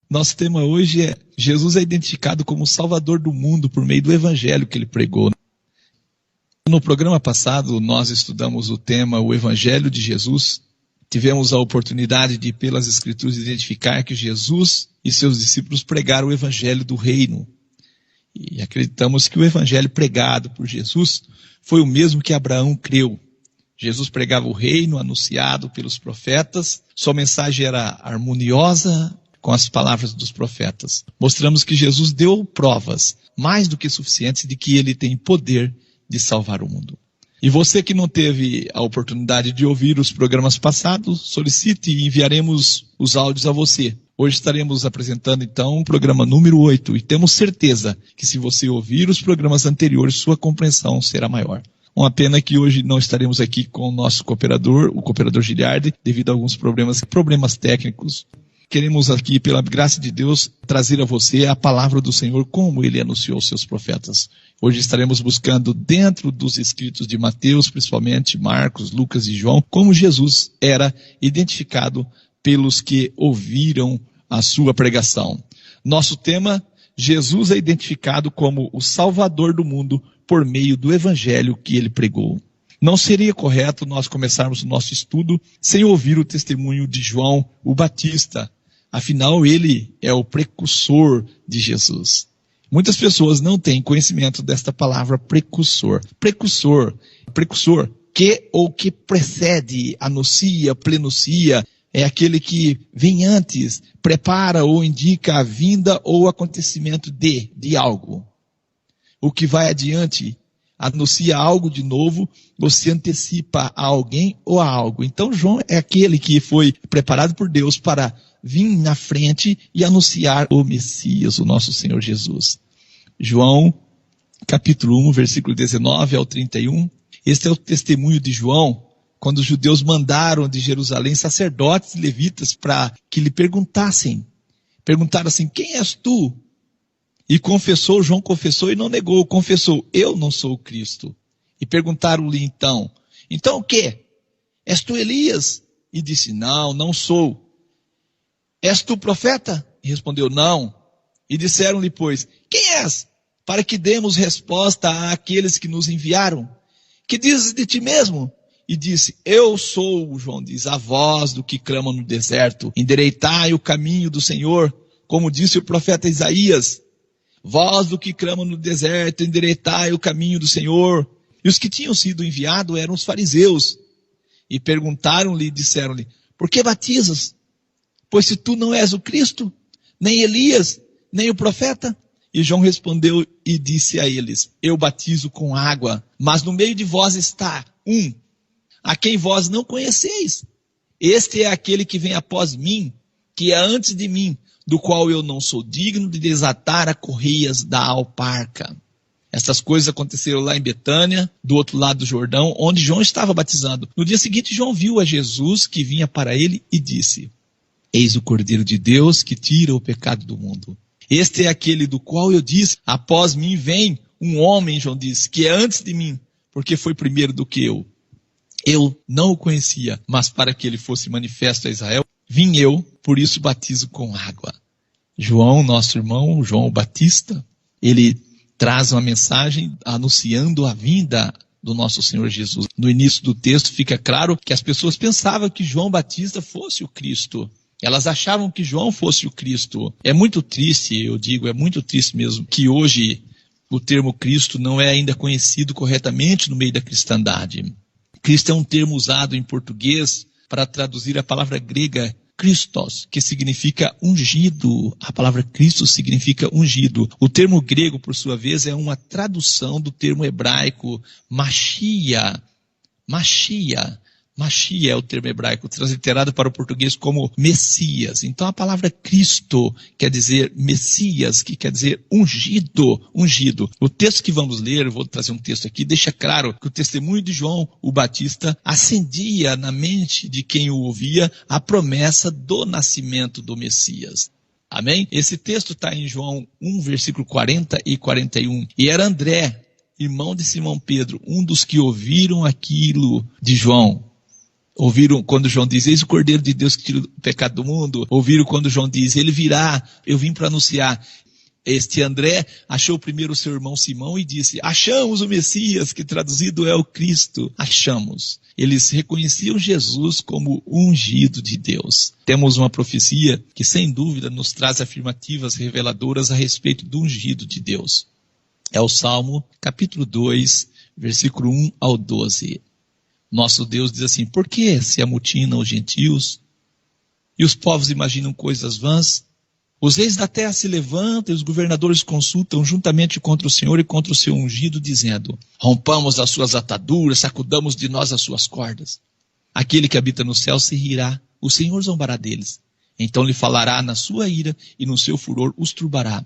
Nosso tema hoje é: Jesus é identificado como o Salvador do mundo por meio do Evangelho que ele pregou. No programa passado, nós estudamos o tema O Evangelho de Jesus. Tivemos a oportunidade de, pelas Escrituras, identificar que Jesus e seus discípulos pregaram o Evangelho do Reino. E acreditamos que o Evangelho pregado por Jesus foi o mesmo que Abraão creu. Jesus pregava o reino anunciado pelos profetas. Sua mensagem era harmoniosa com as palavras dos profetas. Mostramos que Jesus deu provas mais do que suficientes de que ele tem poder de salvar o mundo. E você que não teve a oportunidade de ouvir os programas passados, solicite e enviaremos os áudios a você. Hoje estaremos apresentando então o programa número 8 e temos certeza que se você ouvir os programas anteriores, sua compreensão será maior. Uma pena que hoje não estaremos aqui com o nosso cooperador, o cooperador Giliardi, devido a alguns problemas técnicos. Queremos aqui, pela graça de Deus, trazer a você a palavra do Senhor como ele anunciou aos seus profetas. Hoje estaremos buscando dentro dos escritos de Mateus, principalmente Marcos, Lucas e João, como Jesus era identificado pelos que ouviram a sua pregação. Nosso tema: Jesus é identificado como o Salvador do mundo por meio do Evangelho que ele pregou. Não seria correto nós começarmos o nosso estudo sem ouvir o testemunho de João o Batista. Afinal, ele é o precursor de Jesus. Muitas pessoas não têm conhecimento desta palavra precursor. Precursor, que ou que precede, anuncia, plenuncia, é aquele que vem antes, prepara ou indica a vinda ou acontecimento de algo. O que vai adiante anuncia algo de novo, você antecipa a alguém ou a algo. Então João é aquele que foi preparado por Deus para vir na frente e anunciar o Messias, o nosso Senhor Jesus. João, capítulo 1, versículo 19 ao 31. Este é o testemunho de João, quando os judeus mandaram de Jerusalém sacerdotes e levitas para que lhe perguntaram assim: quem és tu? E João confessou e não negou, confessou: eu não sou o Cristo. E perguntaram-lhe então o quê? És tu Elias? E disse: não sou. És tu profeta? E respondeu: não. E disseram-lhe, pois: quem és? Para que demos resposta àqueles que nos enviaram. Que dizes de ti mesmo? E disse: eu sou, João diz, a voz do que clama no deserto: endireitai o caminho do Senhor, como disse o profeta Isaías. Voz do que clama no deserto, endireitai o caminho do Senhor. E os que tinham sido enviados eram os fariseus. E perguntaram-lhe e disseram-lhe: por que batizas? Pois se tu não és o Cristo, nem Elias, nem o profeta. E João respondeu e disse a eles: eu batizo com água, mas no meio de vós está um, a quem vós não conheceis. Este é aquele que vem após mim, que é antes de mim, do qual eu não sou digno de desatar as correias da alparca. Essas coisas aconteceram lá em Betânia, do outro lado do Jordão, onde João estava batizando. No dia seguinte, João viu a Jesus que vinha para ele e disse: eis o Cordeiro de Deus que tira o pecado do mundo. Este é aquele do qual eu disse: após mim vem um homem, João disse, que é antes de mim, porque foi primeiro do que eu. Eu não o conhecia, mas para que ele fosse manifesto a Israel, vim eu, por isso batizo com água. João, nosso irmão, João Batista, ele traz uma mensagem anunciando a vinda do nosso Senhor Jesus. No início do texto fica claro que as pessoas pensavam que João Batista fosse o Cristo. Elas achavam que João fosse o Cristo. É muito triste, eu digo, é muito triste mesmo, que hoje o termo Cristo não é ainda conhecido corretamente no meio da cristandade. Cristo é um termo usado em português para traduzir a palavra grega Christos, que significa ungido. A palavra Cristo significa ungido. O termo grego, por sua vez, é uma tradução do termo hebraico Machia. Machia é o termo hebraico, transliterado para o português como Messias. Então a palavra Cristo quer dizer Messias, que quer dizer ungido. O texto que vamos ler, eu vou trazer um texto aqui, deixa claro que o testemunho de João o Batista acendia na mente de quem o ouvia a promessa do nascimento do Messias. Amém? Esse texto está em João 1, versículo 40 e 41. E era André, irmão de Simão Pedro, um dos que ouviram aquilo de João. Ouviram quando João diz, eis o Cordeiro de Deus que tira o pecado do mundo. Ouviram quando João diz, ele virá, eu vim para anunciar. Este André achou primeiro o seu irmão Simão e disse, achamos o Messias, que traduzido é o Cristo. Achamos. Eles reconheciam Jesus como o ungido de Deus. Temos uma profecia que sem dúvida nos traz afirmativas reveladoras a respeito do ungido de Deus. É o Salmo capítulo 2, versículo 1 ao 12. Nosso Deus diz assim, por que se amotinam os gentios e os povos imaginam coisas vãs? Os reis da terra se levantam e os governadores consultam juntamente contra o Senhor e contra o seu ungido, dizendo, rompamos as suas ataduras, sacudamos de nós as suas cordas. Aquele que habita no céu se rirá, o Senhor zombará deles. Então lhe falará na sua ira e no seu furor os turbará.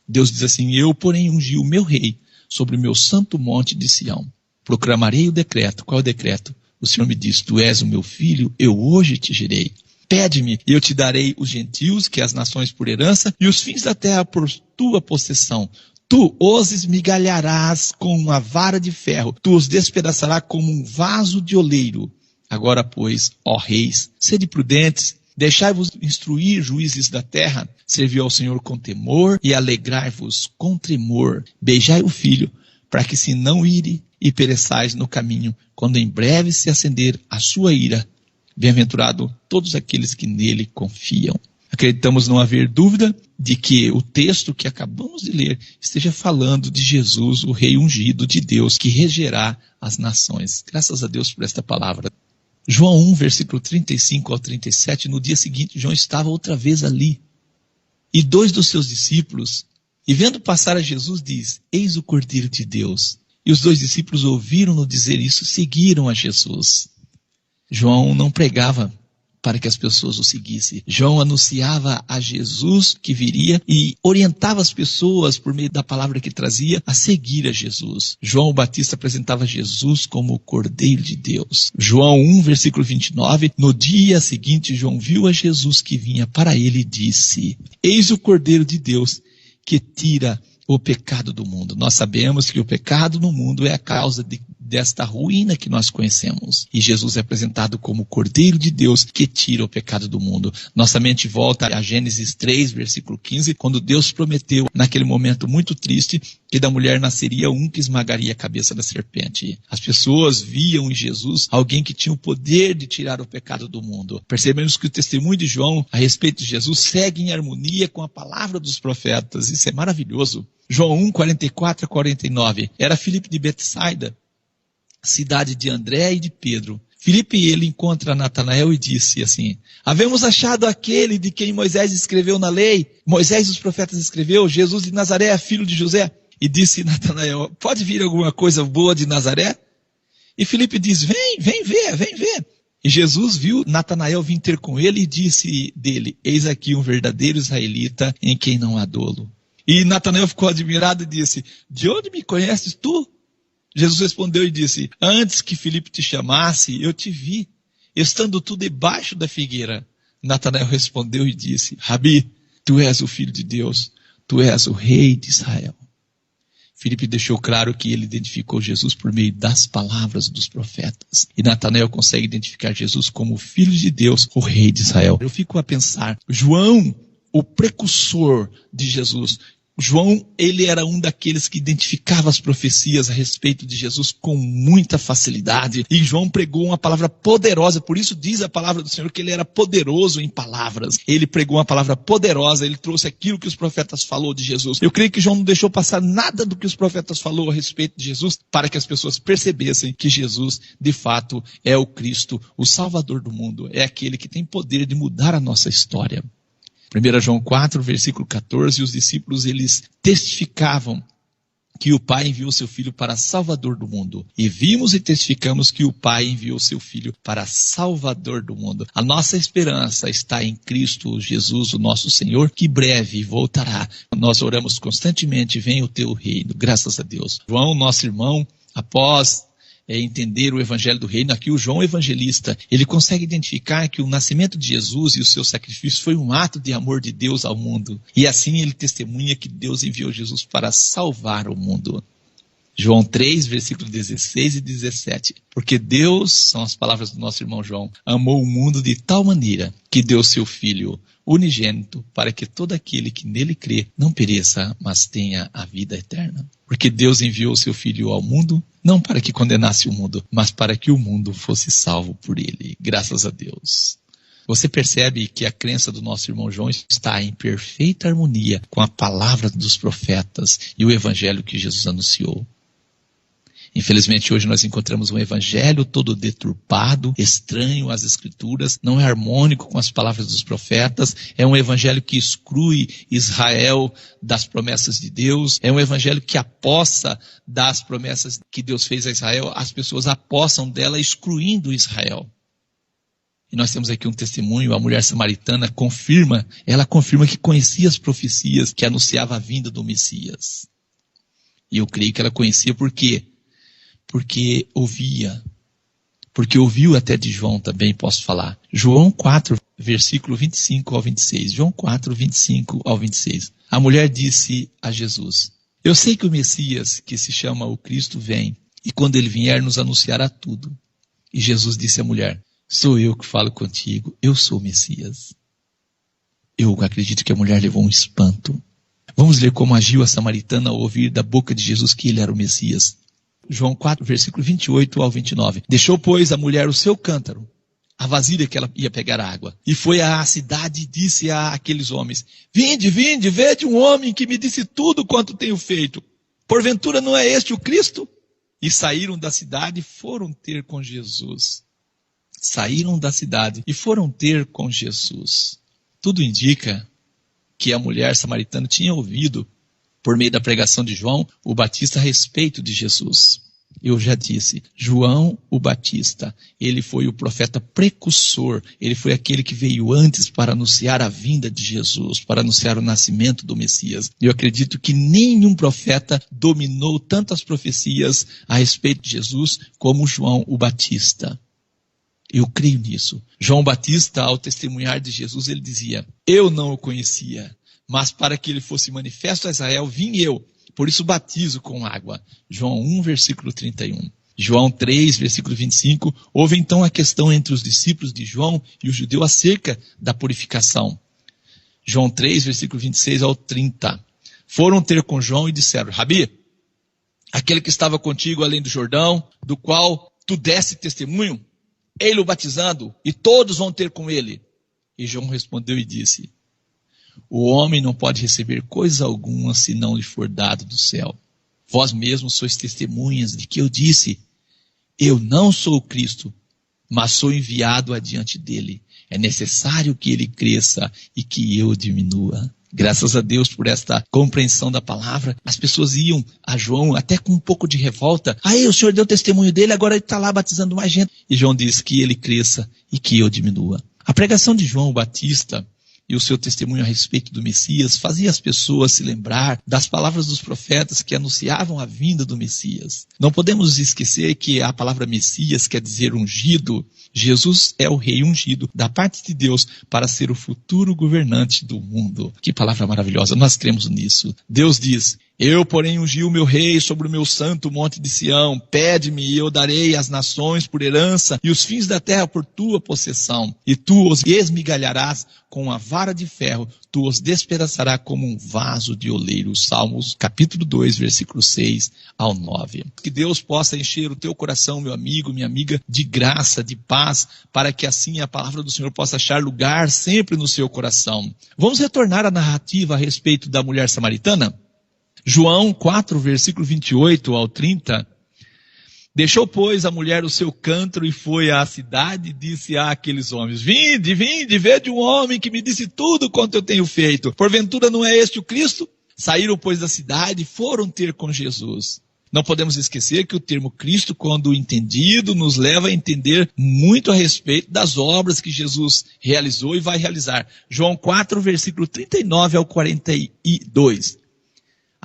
Deus diz assim, eu, porém, ungi o meu rei sobre o meu santo monte de Sião. Proclamarei o decreto. Qual é o decreto? O Senhor me diz, tu és o meu filho, eu hoje te gerei. Pede-me, e eu te darei os gentios, que é as nações por herança, e os fins da terra por tua possessão. Tu os esmigalharás com uma vara de ferro, tu os despedaçarás como um vaso de oleiro. Agora, pois, ó reis, sede prudentes, deixai-vos instruir, juízes da terra, servi ao Senhor com temor e alegrai-vos com tremor. Beijai o filho, para que se não ire e pereçais no caminho, quando em breve se acender a sua ira. Bem-aventurado todos aqueles que nele confiam. Acreditamos não haver dúvida de que o texto que acabamos de ler esteja falando de Jesus, o Rei ungido de Deus, que regerá as nações. Graças a Deus por esta palavra. João 1, versículo 35 ao 37, no dia seguinte, João estava outra vez ali. E 2 dos seus discípulos, e vendo passar a Jesus, diz, eis o Cordeiro de Deus. E os 2 discípulos ouviram-no dizer isso, seguiram a Jesus. João não pregava para que as pessoas o seguissem. João anunciava a Jesus que viria e orientava as pessoas, por meio da palavra que trazia, a seguir a Jesus. João Batista apresentava Jesus como o Cordeiro de Deus. João 1, versículo 29, no dia seguinte, João viu a Jesus que vinha para ele e disse, eis o Cordeiro de Deus que tira o pecado do mundo. Nós sabemos que o pecado no mundo é a causa desta ruína que nós conhecemos. E Jesus é apresentado como o Cordeiro de Deus que tira o pecado do mundo. Nossa mente volta a Gênesis 3, versículo 15, quando Deus prometeu, naquele momento muito triste, que da mulher nasceria um que esmagaria a cabeça da serpente. As pessoas viam em Jesus alguém que tinha o poder de tirar o pecado do mundo. Percebemos que o testemunho de João a respeito de Jesus segue em harmonia com a palavra dos profetas. Isso é maravilhoso. João 1, 44 a 49. Era Filipe de Betsaida, cidade de André e de Pedro. Filipe ele encontra Natanael e disse assim, havemos achado aquele de quem Moisés escreveu na lei, Moisés e os profetas escreveu, Jesus de Nazaré, filho de José. E disse Natanael, pode vir alguma coisa boa de Nazaré? E Filipe diz, vem ver. E Jesus viu Natanael vir ter com ele e disse dele, eis aqui um verdadeiro israelita em quem não há dolo. E Natanael ficou admirado e disse, de onde me conheces tu? Jesus respondeu e disse, antes que Filipe te chamasse, eu te vi, estando tu debaixo da figueira. Natanael respondeu e disse, Rabi, tu és o Filho de Deus, tu és o Rei de Israel. Filipe deixou claro que ele identificou Jesus por meio das palavras dos profetas. E Natanael consegue identificar Jesus como o Filho de Deus, o Rei de Israel. Eu fico a pensar, João, o precursor de Jesus, João, ele era um daqueles que identificava as profecias a respeito de Jesus com muita facilidade. E João pregou uma palavra poderosa, por isso diz a palavra do Senhor que ele era poderoso em palavras. Ele pregou uma palavra poderosa, ele trouxe aquilo que os profetas falou de Jesus. Eu creio que João não deixou passar nada do que os profetas falou a respeito de Jesus para que as pessoas percebessem que Jesus, de fato, é o Cristo, o Salvador do mundo. É aquele que tem poder de mudar a nossa história. 1 João 4, versículo 14, os discípulos, eles testificavam que o Pai enviou seu Filho para Salvador do mundo. E vimos e testificamos que o Pai enviou seu Filho para Salvador do mundo. A nossa esperança está em Cristo Jesus, o nosso Senhor, que breve voltará. Nós oramos constantemente, venha o teu reino, graças a Deus. João, nosso irmão, após entender o evangelho do reino. Aqui o João Evangelista, ele consegue identificar que o nascimento de Jesus e o seu sacrifício foi um ato de amor de Deus ao mundo. E assim ele testemunha que Deus enviou Jesus para salvar o mundo. João 3, versículos 16 e 17. Porque Deus, são as palavras do nosso irmão João, amou o mundo de tal maneira que deu seu Filho unigênito para que todo aquele que nele crê não pereça, mas tenha a vida eterna. Porque Deus enviou o seu Filho ao mundo, não para que condenasse o mundo, mas para que o mundo fosse salvo por ele. Graças a Deus. Você percebe que a crença do nosso irmão João está em perfeita harmonia com a palavra dos profetas e o evangelho que Jesus anunciou. Infelizmente, hoje nós encontramos um evangelho todo deturpado, estranho às escrituras, não é harmônico com as palavras dos profetas, é um evangelho que exclui Israel das promessas de Deus, é um evangelho que apossa das promessas que Deus fez a Israel, as pessoas apossam dela excluindo Israel. E nós temos aqui um testemunho, a mulher samaritana confirma que conhecia as profecias que anunciavam a vinda do Messias. E eu creio que ela conhecia por quê? Porque ouviu até de João também, posso falar. João 4, versículo 25 ao 26. João 4, 25 ao 26. A mulher disse a Jesus: eu sei que o Messias, que se chama o Cristo, vem, e quando ele vier nos anunciará tudo. E Jesus disse à mulher: sou eu que falo contigo, eu sou o Messias. Eu acredito que a mulher levou um espanto. Vamos ler como agiu a samaritana ao ouvir da boca de Jesus que ele era o Messias. João 4, versículo 28 ao 29. Deixou, pois, a mulher o seu cântaro, a vasilha que ela ia pegar água, e foi à cidade e disse àqueles homens: vinde, vede um homem que me disse tudo quanto tenho feito. Porventura não é este o Cristo? E saíram da cidade e foram ter com Jesus. Saíram da cidade e foram ter com Jesus. Tudo indica que a mulher samaritana tinha ouvido, por meio da pregação de João o Batista a respeito de Jesus. Eu já disse, João o Batista, ele foi o profeta precursor, ele foi aquele que veio antes para anunciar a vinda de Jesus, para anunciar o nascimento do Messias. Eu acredito que nenhum profeta dominou tantas profecias a respeito de Jesus como João o Batista. Eu creio nisso. João Batista, ao testemunhar de Jesus, ele dizia: eu não o conhecia, mas para que ele fosse manifesto a Israel, vim eu, por isso batizo com água. João 1, versículo 31. João 3, versículo 25, houve então a questão entre os discípulos de João e o judeu acerca da purificação. João 3, versículo 26 ao 30. Foram ter com João e disseram: Rabi, aquele que estava contigo além do Jordão, do qual tu deste testemunho, ele o batizando, e todos vão ter com ele. E João respondeu e disse: o homem não pode receber coisa alguma se não lhe for dado do céu. Vós mesmos sois testemunhas de que eu disse: eu não sou o Cristo, mas sou enviado adiante dele. É necessário que ele cresça e que eu diminua. Graças a Deus por esta compreensão da palavra. As pessoas iam a João até com um pouco de revolta. Aí o Senhor deu testemunho dele, agora ele está lá batizando mais gente. E João disse que ele cresça e que eu diminua. A pregação de João Batista e o seu testemunho a respeito do Messias fazia as pessoas se lembrar das palavras dos profetas que anunciavam a vinda do Messias. Não podemos esquecer que a palavra Messias quer dizer ungido. Jesus é o rei ungido da parte de Deus para ser o futuro governante do mundo. Que palavra maravilhosa, nós cremos nisso. Deus diz: eu, porém, ungi o meu rei sobre o meu santo monte de Sião. Pede-me e eu darei as nações por herança e os fins da terra por tua possessão. E tu os esmigalharás com uma vara de ferro, tu os despedaçarás como um vaso de oleiro. Salmos capítulo 2, versículo 6 ao 9. Que Deus possa encher o teu coração, meu amigo, minha amiga, de graça, de paz, para que assim a palavra do Senhor possa achar lugar sempre no seu coração. Vamos retornar à narrativa a respeito da mulher samaritana? João 4, versículo 28 ao 30. Deixou, pois, a mulher o seu cântaro e foi à cidade e disse àqueles homens: vinde, vede um homem que me disse tudo quanto eu tenho feito. Porventura não é este o Cristo? Saíram, pois, da cidade e foram ter com Jesus. Não podemos esquecer que o termo Cristo, quando entendido, nos leva a entender muito a respeito das obras que Jesus realizou e vai realizar. João 4, versículo 39 ao 42.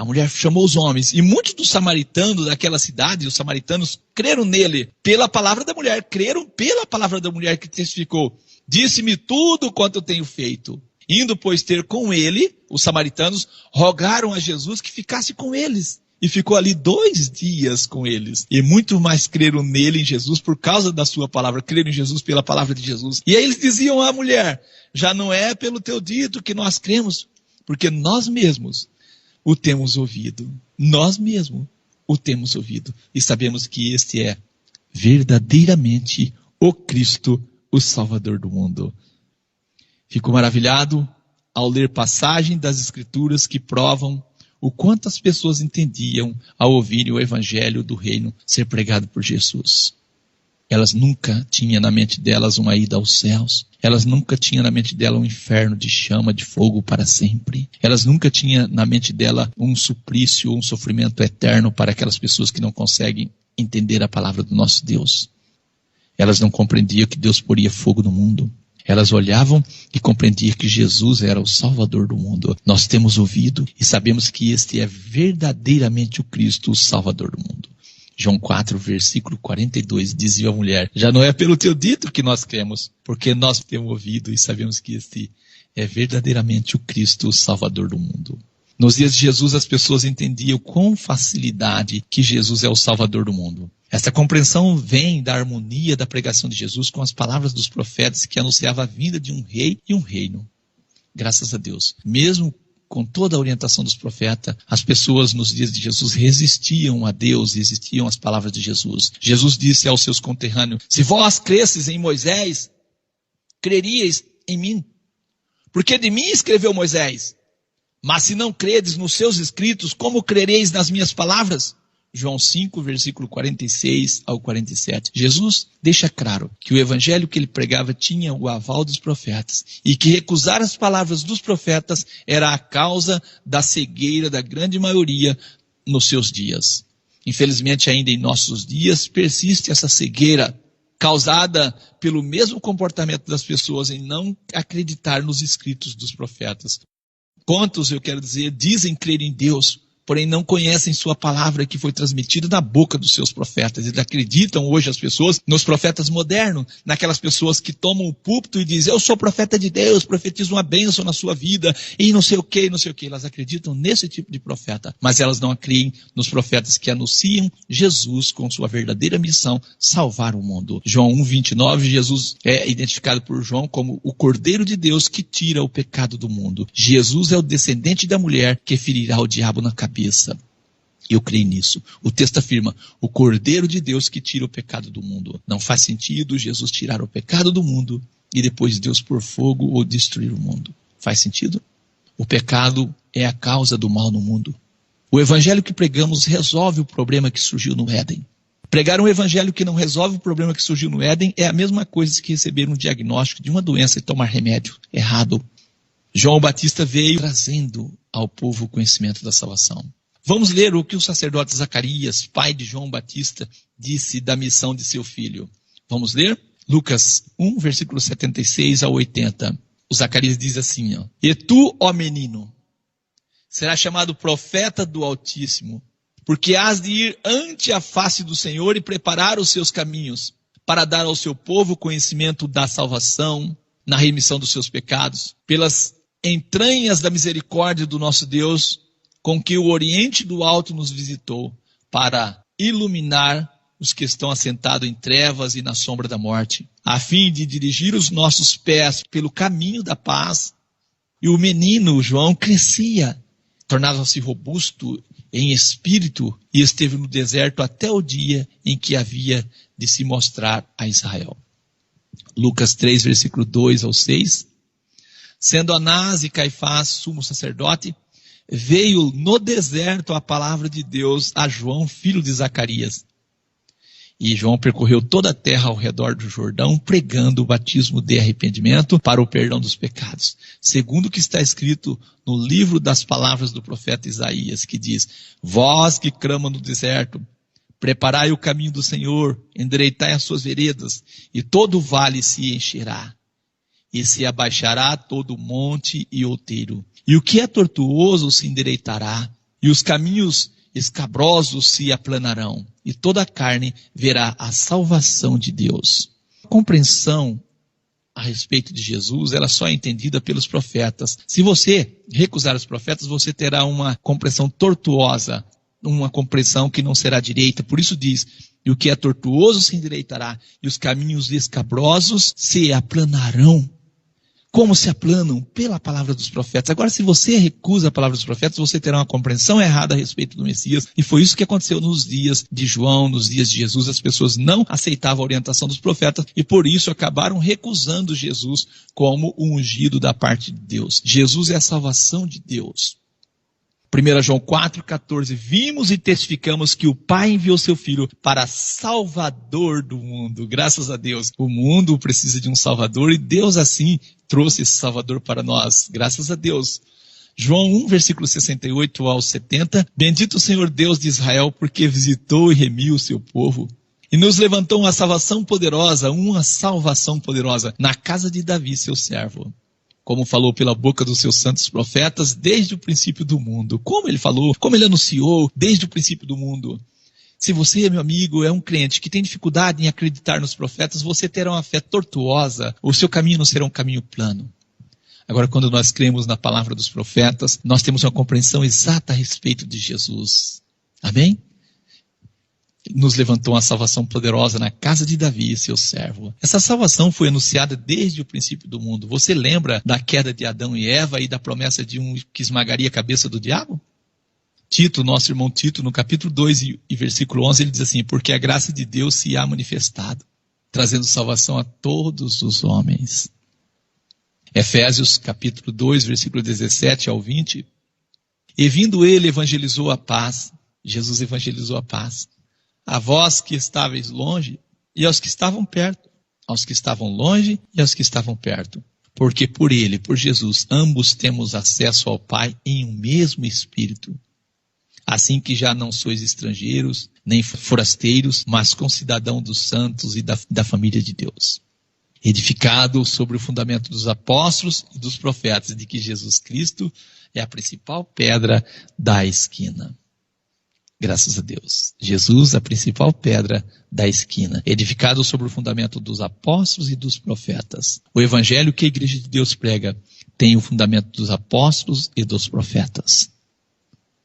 A mulher chamou os homens, e muitos dos samaritanos daquela cidade, os samaritanos, creram nele pela palavra da mulher, creram pela palavra da mulher que testificou. Disse-me tudo quanto eu tenho feito. Indo, pois, ter com ele, os samaritanos rogaram a Jesus que ficasse com eles. E ficou ali 2 dias com eles. E muito mais creram nele, em Jesus, por causa da sua palavra. Creram em Jesus pela palavra de Jesus. E aí eles diziam à mulher, já não é pelo teu dito que nós cremos, porque nós mesmos o temos ouvido. Nós mesmos o temos ouvido. E sabemos que este é verdadeiramente o Cristo, o Salvador do mundo. Fico maravilhado ao ler passagem das Escrituras que provam o quanto as pessoas entendiam ao ouvirem o Evangelho do Reino ser pregado por Jesus. Elas nunca tinham na mente delas uma ida aos céus. Elas nunca tinham na mente dela um inferno de chama, de fogo para sempre. Elas nunca tinham na mente dela um suplício, um sofrimento eterno para aquelas pessoas que não conseguem entender a palavra do nosso Deus. Elas não compreendiam que Deus poria fogo no mundo. Elas olhavam e compreendiam que Jesus era o Salvador do mundo. Nós temos ouvido e sabemos que este é verdadeiramente o Cristo, o Salvador do mundo. João 4, versículo 42, dizia a mulher, já não é pelo teu dito que nós cremos, porque nós temos ouvido e sabemos que este é verdadeiramente o Cristo, o Salvador do mundo. Nos dias de Jesus, as pessoas entendiam com facilidade que Jesus é o Salvador do mundo. Esta compreensão vem da harmonia da pregação de Jesus com as palavras dos profetas que anunciavam a vinda de um rei e um reino. Graças a Deus. Mesmo com toda a orientação dos profetas, as pessoas nos dias de Jesus resistiam a Deus, resistiam às palavras de Jesus. Jesus disse aos seus conterrâneos, se vós cresces em Moisés, creríeis em mim. Porque de mim escreveu Moisés. Mas se não credes nos seus escritos, como crereis nas minhas palavras? João 5, versículo 46 ao 47. Jesus deixa claro que o evangelho que ele pregava tinha o aval dos profetas e que recusar as palavras dos profetas era a causa da cegueira da grande maioria nos seus dias. Infelizmente, ainda em nossos dias, persiste essa cegueira causada pelo mesmo comportamento das pessoas em não acreditar nos escritos dos profetas. Quantos, eu quero dizer, dizem crer em Deus, porém não conhecem sua palavra que foi transmitida na boca dos seus profetas. Eles acreditam hoje as pessoas nos profetas modernos, naquelas pessoas que tomam o púlpito e dizem, eu sou profeta de Deus, profetizo uma bênção na sua vida, e não sei o que, não sei o que. Elas acreditam nesse tipo de profeta, mas elas não creem nos profetas que anunciam Jesus com sua verdadeira missão, salvar o mundo. João 1, 29, Jesus é identificado por João como o Cordeiro de Deus que tira o pecado do mundo. Jesus é o descendente da mulher que ferirá o diabo na cabeça. Eu creio nisso. O texto afirma, o Cordeiro de Deus que tira o pecado do mundo. Não faz sentido Jesus tirar o pecado do mundo e depois Deus pôr fogo ou destruir o mundo. Faz sentido? O pecado é a causa do mal no mundo. O evangelho que pregamos resolve o problema que surgiu no Éden. Pregar um evangelho que não resolve o problema que surgiu no Éden é a mesma coisa que receber um diagnóstico de uma doença e tomar remédio errado. João Batista veio trazendo ao povo o conhecimento da salvação. Vamos ler o que o sacerdote Zacarias, pai de João Batista, disse da missão de seu filho. Vamos ler? Lucas 1, versículo 76 a 80. O Zacarias diz assim, ó, e tu, ó menino, serás chamado profeta do Altíssimo, porque hás de ir ante a face do Senhor e preparar os seus caminhos, para dar ao seu povo conhecimento da salvação, na remissão dos seus pecados, pelas entranhas da misericórdia do nosso Deus, com que o Oriente do Alto nos visitou, para iluminar os que estão assentados em trevas e na sombra da morte, a fim de dirigir os nossos pés pelo caminho da paz. E o menino João crescia, tornava-se robusto em espírito e esteve no deserto até o dia em que havia de se mostrar a Israel. Lucas 3, versículo 2 ao 6. Sendo Anás e Caifás sumo sacerdote, veio no deserto a palavra de Deus a João, filho de Zacarias. E João percorreu toda a terra ao redor do Jordão, pregando o batismo de arrependimento para o perdão dos pecados. Segundo o que está escrito no livro das palavras do profeta Isaías, que diz, vós que clamam no deserto, preparai o caminho do Senhor, endireitai as suas veredas, e todo o vale se encherá. E se abaixará todo monte e outeiro. E o que é tortuoso se endireitará, e os caminhos escabrosos se aplanarão, e toda a carne verá a salvação de Deus. A compreensão a respeito de Jesus, ela só é entendida pelos profetas. Se você recusar os profetas, você terá uma compreensão tortuosa, uma compreensão que não será direita. Por isso diz, e o que é tortuoso se endireitará, e os caminhos escabrosos se aplanarão. Como se aplanam? Pela palavra dos profetas. Agora, se você recusa a palavra dos profetas, você terá uma compreensão errada a respeito do Messias. E foi isso que aconteceu nos dias de João, nos dias de Jesus. As pessoas não aceitavam a orientação dos profetas e por isso acabaram recusando Jesus como o ungido da parte de Deus. Jesus é a salvação de Deus. 1 João 4,14, vimos e testificamos que o Pai enviou seu Filho para Salvador do mundo. Graças a Deus, o mundo precisa de um Salvador e Deus assim trouxe esse Salvador para nós. Graças a Deus. João 1, versículo 68 ao 70, bendito o Senhor Deus de Israel, porque visitou e remiu o seu povo. E nos levantou uma salvação poderosa na casa de Davi, seu servo. Como falou pela boca dos seus santos profetas desde o princípio do mundo. Como ele falou, como ele anunciou desde o princípio do mundo. Se você, meu amigo, é um crente que tem dificuldade em acreditar nos profetas, você terá uma fé tortuosa, o seu caminho não será um caminho plano. Agora, quando nós cremos na palavra dos profetas, nós temos uma compreensão exata a respeito de Jesus. Amém? Nos levantou uma salvação poderosa na casa de Davi, seu servo. Essa salvação foi anunciada desde o princípio do mundo. Você lembra da queda de Adão e Eva e da promessa de um que esmagaria a cabeça do diabo? Tito, nosso irmão Tito, no capítulo 2 e versículo 11, ele diz assim, porque a graça de Deus se há manifestado, trazendo salvação a todos os homens. Efésios, capítulo 2, versículo 17 ao 20, e vindo ele evangelizou a paz, Jesus evangelizou a paz, a vós que estáveis longe e aos que estavam perto, aos que estavam longe e aos que estavam perto. Porque por ele, por Jesus, ambos temos acesso ao Pai em um mesmo Espírito. Assim que já não sois estrangeiros, nem forasteiros, mas concidadão dos santos e da família de Deus. Edificado sobre o fundamento dos apóstolos e dos profetas, de que Jesus Cristo é a principal pedra da esquina. Graças a Deus. Jesus, a principal pedra da esquina. Edificado sobre o fundamento dos apóstolos e dos profetas. O evangelho que a igreja de Deus prega tem o fundamento dos apóstolos e dos profetas.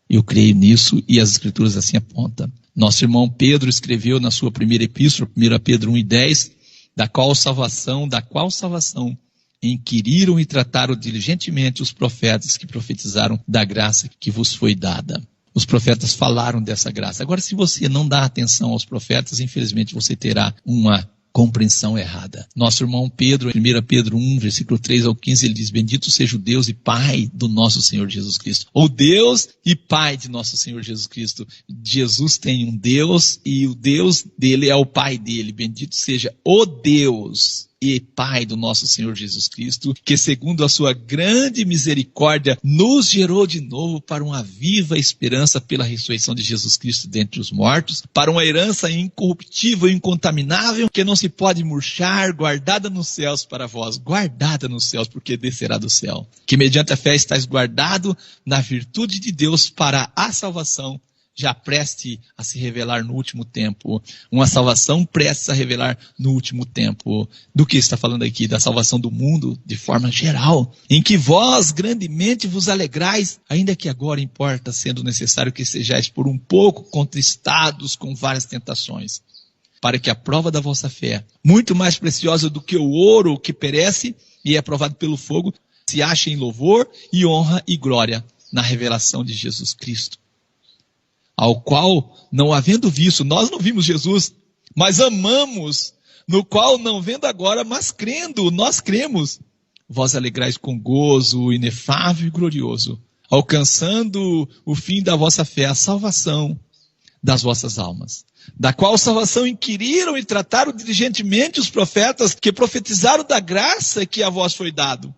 Eu creio nisso e as escrituras assim apontam. Nosso irmão Pedro escreveu na sua primeira epístola, 1 Pedro 1:10, da qual salvação inquiriram e trataram diligentemente os profetas que profetizaram da graça que vos foi dada. Os profetas falaram dessa graça. Agora, se você não dá atenção aos profetas, infelizmente você terá uma compreensão errada. Nosso irmão Pedro, 1 Pedro 1, versículo 3 ao 15, ele diz, bendito seja o Deus e Pai do nosso Senhor Jesus Cristo. O Deus e Pai de nosso Senhor Jesus Cristo. Jesus tem um Deus e o Deus dele é o Pai dele. Bendito seja o Deus e Pai do nosso Senhor Jesus Cristo, que segundo a sua grande misericórdia, nos gerou de novo para uma viva esperança pela ressurreição de Jesus Cristo dentre os mortos, para uma herança incorruptível e incontaminável, que não se pode murchar, guardada nos céus para vós, guardada nos céus, porque descerá do céu, que mediante a fé estáis guardado na virtude de Deus para a salvação, já preste a se revelar no último tempo. Uma salvação prestes a revelar no último tempo. Do que está falando aqui? Da salvação do mundo de forma geral. Em que vós grandemente vos alegrais, ainda que agora importa, sendo necessário que sejais por um pouco contristados com várias tentações. Para que a prova da vossa fé, muito mais preciosa do que o ouro que perece e é provado pelo fogo, se ache em louvor e honra e glória na revelação de Jesus Cristo. Ao qual, não havendo visto, nós não vimos Jesus, mas amamos, no qual não vendo agora, mas crendo, nós cremos. Vós alegrais com gozo inefável e glorioso, alcançando o fim da vossa fé, a salvação das vossas almas. Da qual salvação inquiriram e trataram diligentemente os profetas que profetizaram da graça que a vós foi dado,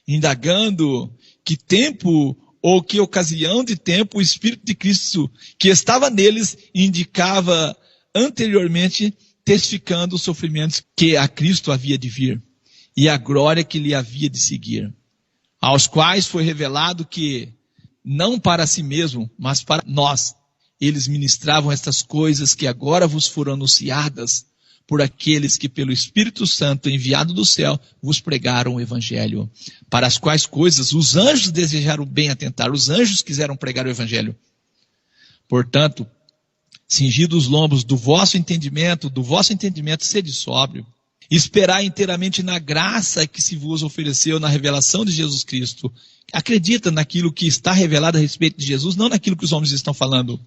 indagando que tempo ou que ocasião de tempo o Espírito de Cristo que estava neles indicava anteriormente, testificando os sofrimentos que a Cristo havia de vir e a glória que lhe havia de seguir, aos quais foi revelado que não para si mesmo, mas para nós. Eles ministravam estas coisas que agora vos foram anunciadas por aqueles que pelo Espírito Santo enviado do céu vos pregaram o Evangelho, para as quais coisas os anjos desejaram bem atentar, os anjos quiseram pregar o Evangelho. Portanto, cingidos os lombos do vosso entendimento sede sóbrio, esperar inteiramente na graça que se vos ofereceu na revelação de Jesus Cristo. Acredita naquilo que está revelado a respeito de Jesus, não naquilo que os homens estão falando.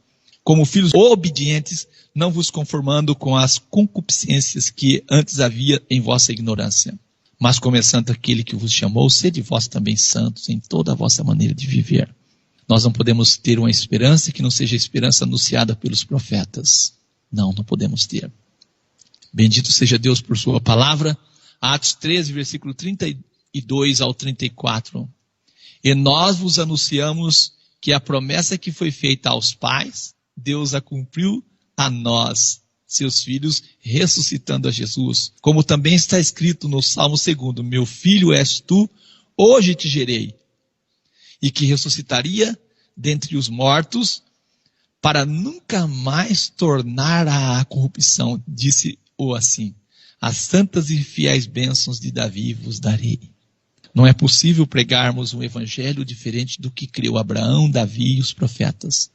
Como filhos obedientes, não vos conformando com as concupiscências que antes havia em vossa ignorância. Mas como é santo aquele que vos chamou, sede vós também santos em toda a vossa maneira de viver. Nós não podemos ter uma esperança que não seja a esperança anunciada pelos profetas. Não podemos ter. Bendito seja Deus por sua palavra. Atos 13, versículo 32 ao 34. E nós vos anunciamos que a promessa que foi feita aos pais, Deus a cumpriu a nós, seus filhos, ressuscitando a Jesus. Como também está escrito no Salmo 2, meu filho és tu, hoje te gerei. E que ressuscitaria dentre os mortos, para nunca mais tornar à corrupção, disse-o assim, as santas e fiéis bênçãos de Davi vos darei. Não é possível pregarmos um evangelho diferente do que creu Abraão, Davi e os profetas.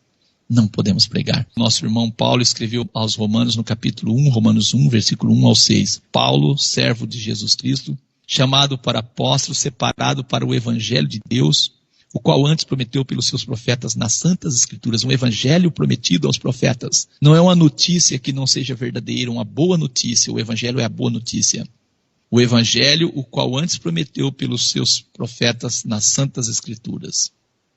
Não podemos pregar. Nosso irmão Paulo escreveu aos Romanos no capítulo 1, Romanos 1, versículo 1 ao 6. Paulo, servo de Jesus Cristo, chamado para apóstolo, separado para o evangelho de Deus, o qual antes prometeu pelos seus profetas nas santas escrituras, um evangelho prometido aos profetas. Não é uma notícia que não seja verdadeira, uma boa notícia. O evangelho é a boa notícia. O evangelho, o qual antes prometeu pelos seus profetas nas santas escrituras.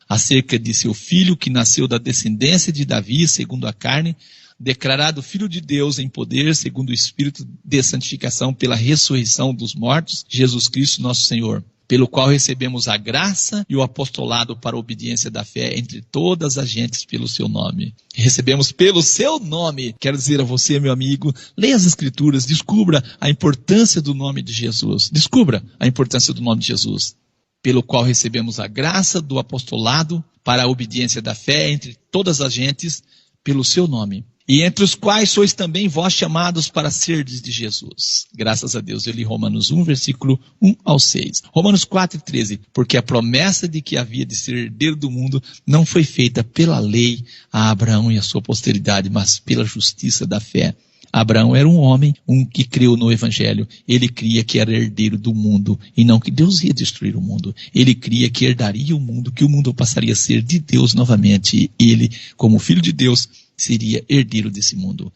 Acerca de seu filho, que nasceu da descendência de Davi, segundo a carne, declarado filho de Deus em poder, segundo o Espírito de santificação pela ressurreição dos mortos, Jesus Cristo nosso Senhor, pelo qual recebemos a graça e o apostolado para a obediência da fé entre todas as gentes pelo seu nome. Recebemos pelo seu nome. Quero dizer a você, meu amigo, leia as Escrituras, descubra a importância do nome de Jesus. Descubra a importância do nome de Jesus. Pelo qual recebemos a graça do apostolado para a obediência da fé entre todas as gentes pelo seu nome. E entre os quais sois também vós chamados para serdes de Jesus. Graças a Deus. Eu li Romanos 1, versículo 1 ao 6. Romanos 4, 13. Porque a promessa de que havia de ser herdeiro do mundo não foi feita pela lei a Abraão e a sua posteridade, mas pela justiça da fé. Abraão era um homem, que creu no Evangelho. Ele cria que era herdeiro do mundo e não que Deus ia destruir o mundo. Ele cria que herdaria o mundo, que o mundo passaria a ser de Deus novamente. E ele, como filho de Deus, seria herdeiro desse mundo.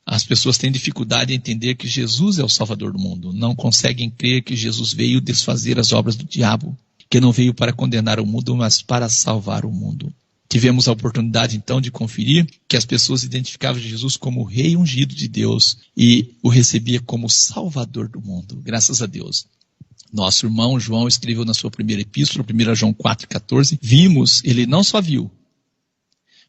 As pessoas têm dificuldade em entender que Jesus é o Salvador do mundo. Não conseguem crer que Jesus veio desfazer as obras do diabo, que não veio para condenar o mundo, mas para salvar o mundo. Tivemos a oportunidade, então, de conferir que as pessoas identificavam Jesus como o rei ungido de Deus e o recebia como Salvador do mundo. Graças a Deus. Nosso irmão João escreveu na sua primeira epístola, 1 João 4,14, ele não só viu,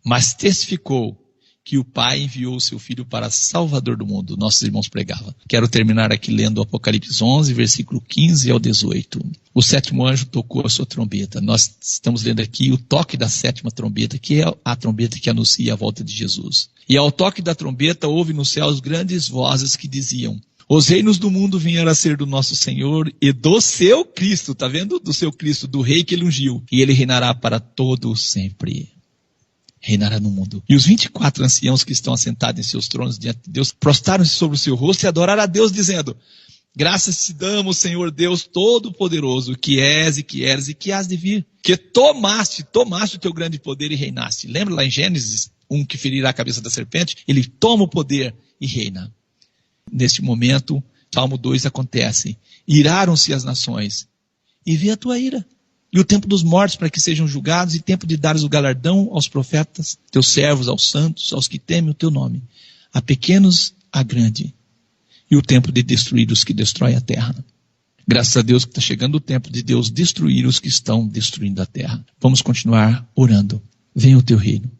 mas testificou que o Pai enviou o seu Filho para Salvador do mundo. Nossos irmãos pregavam. Quero terminar aqui lendo o Apocalipse 11, versículo 15 ao 18. O sétimo anjo tocou a sua trombeta. Nós estamos lendo aqui o toque da sétima trombeta, que é a trombeta que anuncia a volta de Jesus. E ao toque da trombeta houve nos céus grandes vozes que diziam: os reinos do mundo vieram a ser do nosso Senhor e do seu Cristo. Está vendo? Do seu Cristo, do rei que ele ungiu. E ele reinará para todo sempre. Reinará no mundo. E os 24 anciãos que estão assentados em seus tronos diante de Deus, prostaram-se sobre o seu rosto e adoraram a Deus, dizendo: graças te damos, Senhor Deus Todo-Poderoso, que és e que eres e que hás de vir, que tomaste o teu grande poder e reinaste. Lembra lá em Gênesis, que ferirá a cabeça da serpente? Ele toma o poder e reina. Neste momento, Salmo 2 acontece. Iraram-se as nações e vi a tua ira. E o tempo dos mortos para que sejam julgados, e tempo de dares o galardão aos profetas, teus servos, aos santos, aos que temem o teu nome, a pequenos, a grande, e o tempo de destruir os que destroem a terra. Graças a Deus que está chegando o tempo de Deus destruir os que estão destruindo a terra. Vamos continuar orando. Venha o teu reino.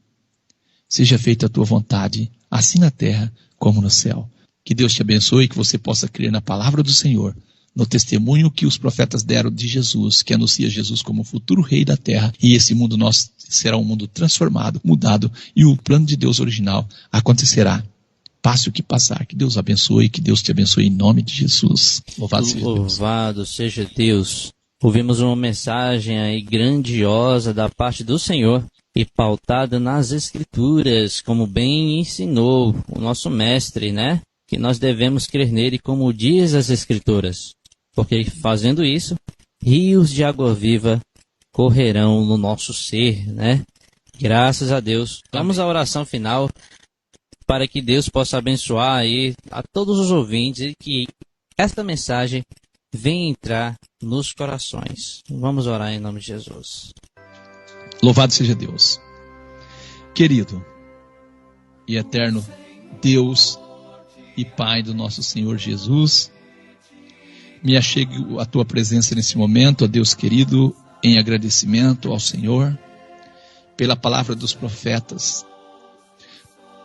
Seja feita a tua vontade, assim na terra como no céu. Que Deus te abençoe e que você possa crer na palavra do Senhor, no testemunho que os profetas deram de Jesus, que anuncia Jesus como o futuro rei da terra, e esse mundo nosso será um mundo transformado, mudado, e o plano de Deus original acontecerá. Passe o que passar. Que Deus abençoe, que Deus te abençoe em nome de Jesus. Louvado seja Deus. Louvado seja Deus. Ouvimos uma mensagem aí grandiosa da parte do Senhor e pautada nas Escrituras, como bem ensinou o nosso mestre, né? Que nós devemos crer nele como diz as Escrituras. Porque fazendo isso, rios de água viva correrão no nosso ser, né? Graças a Deus. Vamos à oração final para que Deus possa abençoar aí a todos os ouvintes e que esta mensagem venha entrar nos corações. Vamos orar em nome de Jesus. Louvado seja Deus. Querido e eterno Deus e Pai do nosso Senhor Jesus, me achego à tua presença nesse momento, ó Deus querido, em agradecimento ao Senhor pela palavra dos profetas.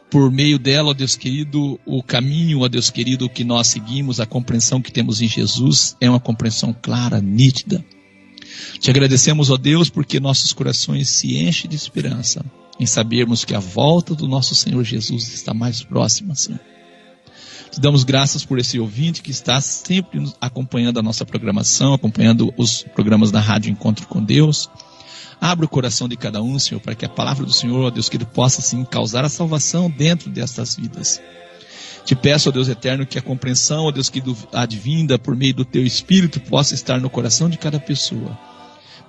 Por meio dela, ó Deus querido, o caminho, ó Deus querido, que nós seguimos, a compreensão que temos em Jesus é uma compreensão clara, nítida. Te agradecemos, ó Deus, porque nossos corações se enchem de esperança em sabermos que a volta do nosso Senhor Jesus está mais próxima, Senhor. Te damos graças por esse ouvinte que está sempre acompanhando a nossa programação, acompanhando os programas da Rádio Encontro com Deus. Abra o coração de cada um, Senhor, para que a palavra do Senhor, ó Deus, que ele possa, sim, causar a salvação dentro destas vidas. Te peço, ó Deus eterno, que a compreensão, ó Deus, que advinda por meio do Teu Espírito possa estar no coração de cada pessoa.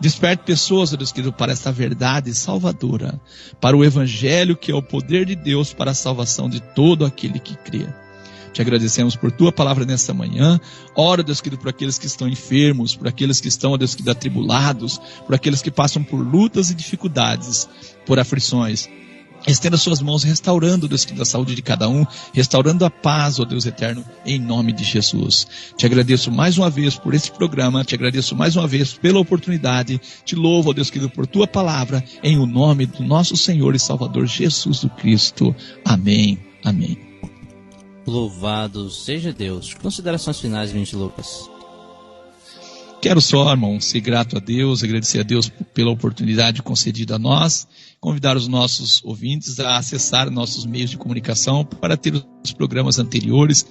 Desperte pessoas, ó Deus querido, para esta verdade salvadora, para o Evangelho, que é o poder de Deus para a salvação de todo aquele que crê. Te agradecemos por Tua palavra nesta manhã. Ora, Deus querido, por aqueles que estão enfermos, por aqueles que estão, ó Deus querido, atribulados, por aqueles que passam por lutas e dificuldades, por aflições. Estenda suas mãos, restaurando, Deus querido, a saúde de cada um, restaurando a paz, ó Deus eterno, em nome de Jesus. Te agradeço mais uma vez por esse programa, te agradeço mais uma vez pela oportunidade, te louvo, ó Deus querido, por Tua palavra, em o nome do nosso Senhor e Salvador Jesus Cristo. Amém. Amém. Louvado seja Deus. Considerações finais, ministro Lucas. Quero só, irmão, ser grato a Deus, agradecer a Deus pela oportunidade concedida a nós, convidar os nossos ouvintes a acessar nossos meios de comunicação para ter os programas anteriores.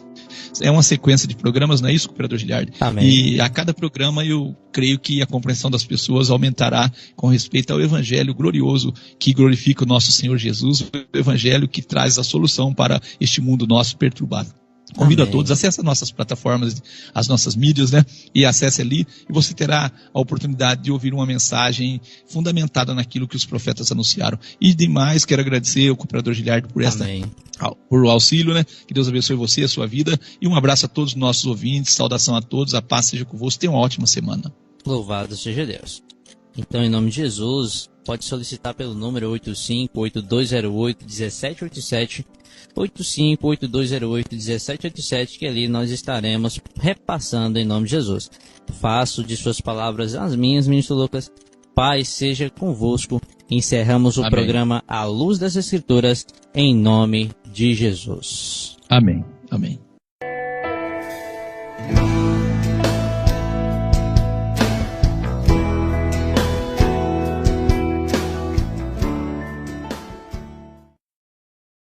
É uma sequência de programas, não é isso, cooperador Giliardi? Amém. E a cada programa eu creio que a compreensão das pessoas aumentará com respeito ao Evangelho glorioso que glorifica o nosso Senhor Jesus, o Evangelho que traz a solução para este mundo nosso perturbado. Convido Amém. a todos, acesse as nossas plataformas, as nossas mídias, né? E acesse ali e você terá a oportunidade de ouvir uma mensagem fundamentada naquilo que os profetas anunciaram. E demais, quero agradecer ao cooperador Giliardi por o auxílio, né? Que Deus abençoe você, a sua vida. E um abraço a todos os nossos ouvintes, saudação a todos, a paz seja convosco. Tenha uma ótima semana. Louvado seja Deus. Então, em nome de Jesus, pode solicitar pelo número 85-8208-1787, 85-8208-1787, que ali nós estaremos repassando em nome de Jesus. Faço de suas palavras as minhas, ministro Lucas. Paz seja convosco. Encerramos o Amém. programa à luz das Escrituras, em nome de Jesus. Amém. Amém.